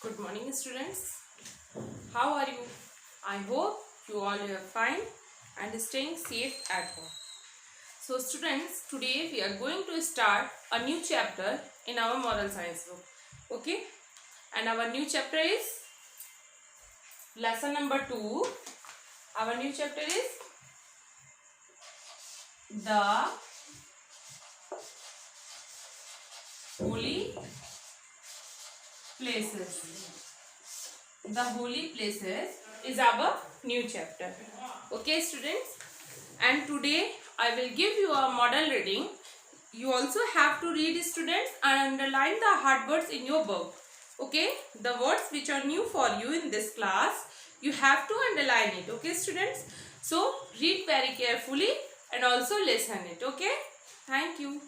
Good morning, students. How are you? I hope you all are fine and staying safe at home. So, students, today we are going to start a new chapter in our moral science book. Okay? And our new chapter is lesson number 2. Our new chapter is the holy places. The holy places is our new chapter. Okay, students? And today I will give you a model reading. You also have to read, students, and underline the hard words in your book. Okay, the words which are new for you in this class, you have to underline it. Okay, students? So read very carefully and also listen it. Okay, thank you.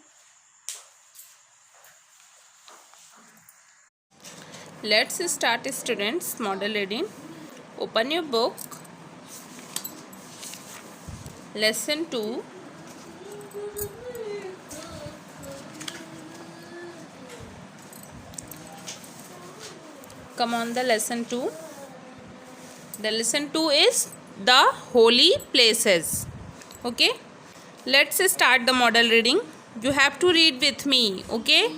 Let's start, students, model reading. Open your book. Lesson 2. Come on, the lesson 2. The lesson 2 is the holy places. Okay. Let's start the model reading. You have to read with me. Okay.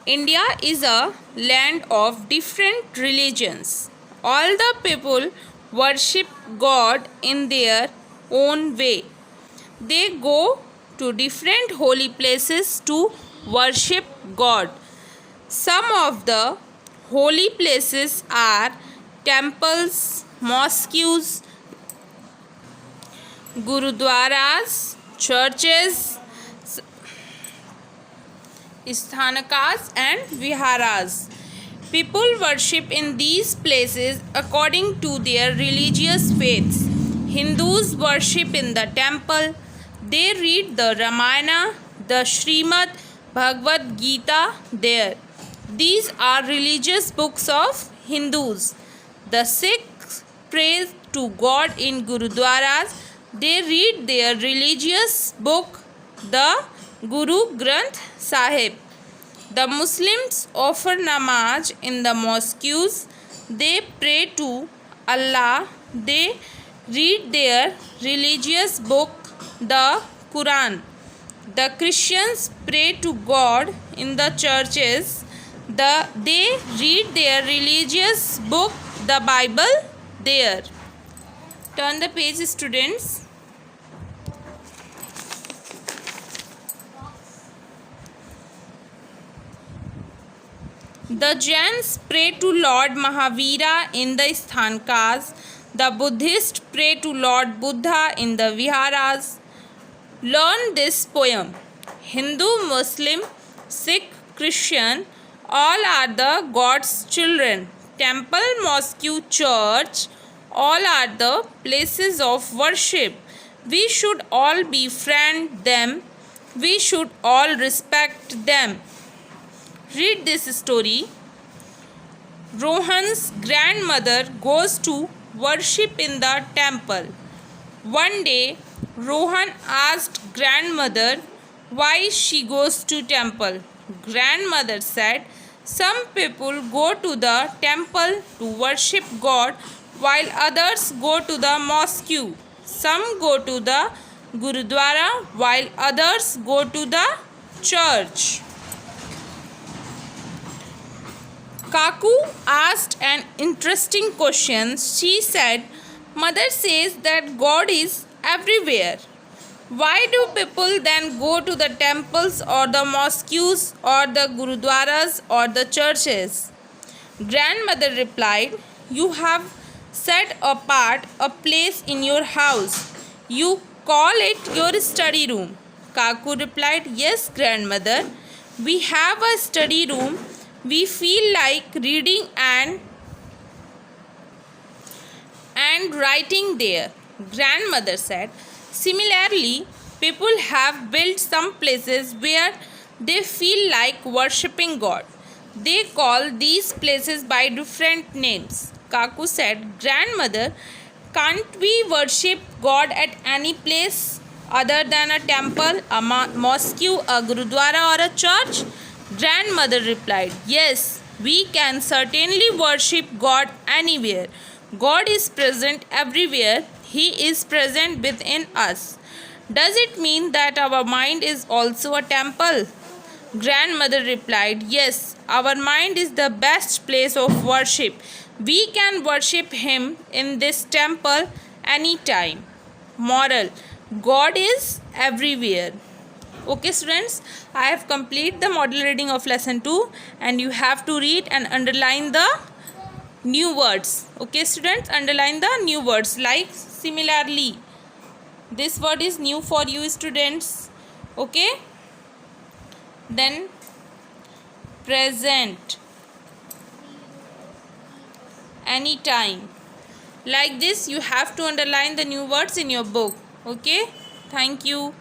India is a land of different religions. All the people worship God in their own way. They go to different holy places to worship God. Some of the holy places are temples, mosques, gurudwaras, churches, sthanakas and viharas. People worship in these places according to their religious faiths. Hindus worship in the temple. They read the Ramayana, the Srimad Bhagavad Gita there. These are religious books of Hindus. The Sikhs pray to God in Gurudwaras. They read their religious book, the Guru Granth Sahib. The Muslims offer namaz in the mosques. They pray to Allah. They read their religious book, the Quran. The Christians pray to God in the churches. They read their religious book, the Bible, there. Turn the page, students. The Jains pray to Lord Mahavira in the Sthankas. The Buddhists pray to Lord Buddha in the Viharas. Learn this poem. Hindu, Muslim, Sikh, Christian, all are the God's children. Temple, mosque, church, all are the places of worship. We should all befriend them. We should all respect them. Read this story. Rohan's grandmother goes to worship in the temple. One day, Rohan asked grandmother why she goes to temple. Grandmother said, some people go to the temple to worship God while others go to the mosque. Some go to the Gurudwara while others go to the church. Kaku asked an interesting question. She said, Mother says that God is everywhere. Why do people then go to the temples or the mosques or the gurudwaras or the churches? Grandmother replied, you have set apart a place in your house. You call it your study room. Kaku replied, yes, grandmother. We have a study room. We feel like reading and writing there. Grandmother said, similarly, people have built some places where they feel like worshipping God. They call these places by different names. Kaku said, grandmother, can't we worship God at any place other than a temple, a mosque, a gurudwara or a church? Grandmother replied, yes, We can certainly worship God anywhere. God is present everywhere. He is present within us. Does it mean that our mind is also a temple? Grandmother replied, yes, our mind is the best place of worship. We can worship Him in this temple anytime. Moral: God is everywhere. Okay, students, I have completed the model reading of lesson 2 and you have to read and underline the new words. Okay, students, underline the new words like similarly. This word is new for you, students. Okay. Then present, anytime. Like this, you have to underline the new words in your book. Okay. Thank you.